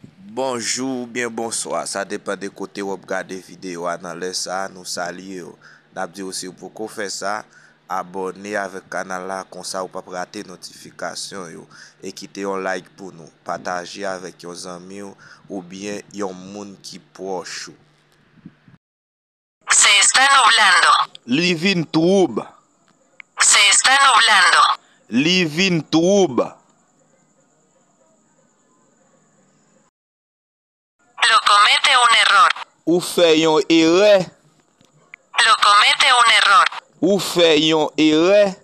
Bonjour, bien bonsoir. Ça dépend de côté où vous regardez vidéo. Dans les ça, nous saluons. N'a dit aussi pour qu'on fait ça, abonnez avec le canal là, comme ça vous pas rater notification yo. Et quittez un like pour nous. Partagez avec vos amis ou bien yon moun qui proche. Se está nublando. Livin Troub. Se está nublando. Livin Troub. Lo comete un error. Ou fait yon erreur. Lo comete un error. Ou fait yon erreur.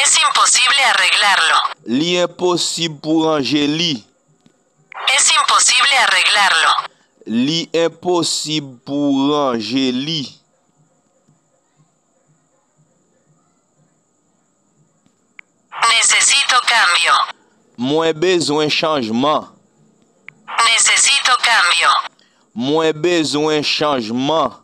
Es imposible arreglarlo. Li impossible pour Angélie. Es imposible arreglarlo. Li impossible pour Angélie. Necesito cambio. Moins besoin changement. Necesito cambio. Moins besoin changement.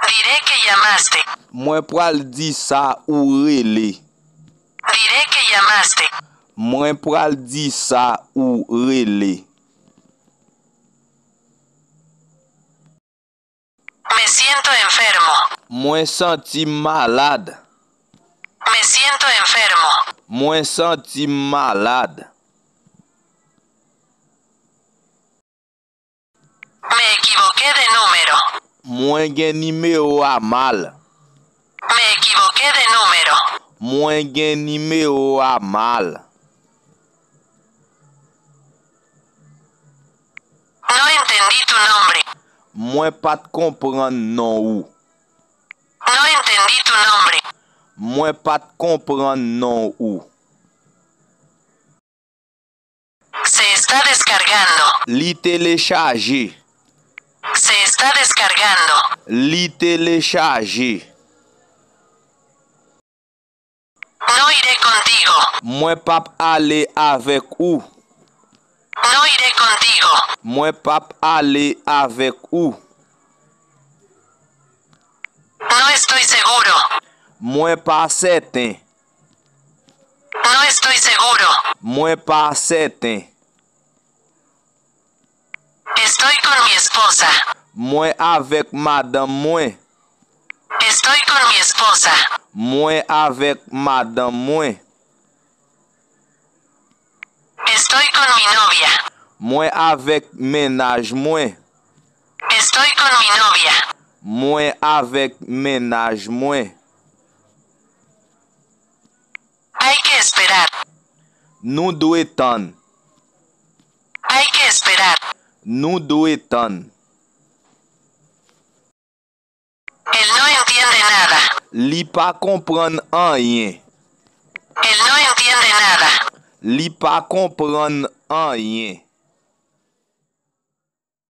Diré que llamaste. Moins pral di ça ou relé. Diré que llamaste. Moins pral di ça ou relé. Me siento enfermo. Moins senti malade. Me siento enfermo. Moins senti malade. Me equivoqué de número. Moins gen numéro a mal. Me equivoqué de número. Moins gen numéro a mal. No entendí tu nombre. Moins pas comprendre non ou. No entendí tu nombre. Moins pas comprendre non ou. Se está descargando. Li télécharger. Se está descargando. Li télécharger. No iré contigo. Moins pas aller avec ou. No iré contigo. Moins pas aller avec ou. No estoy seguro. Moins pas certain. No estoy seguro. Moins pas certain. Estoy con mi esposa. Moins avec madame moins. Estoy con mi esposa. Moins avec madame moins. Estoy con mi novia. Moins avec ménage moins. Estoy con mi novia. Moins avec ménage moins. Hay que esperar. Nous doit attendre. Hay que esperar. Nous doit attendre. Él no entiende nada. Li pas comprendre rien. Él no entiende nada. Li pas comprendre rien.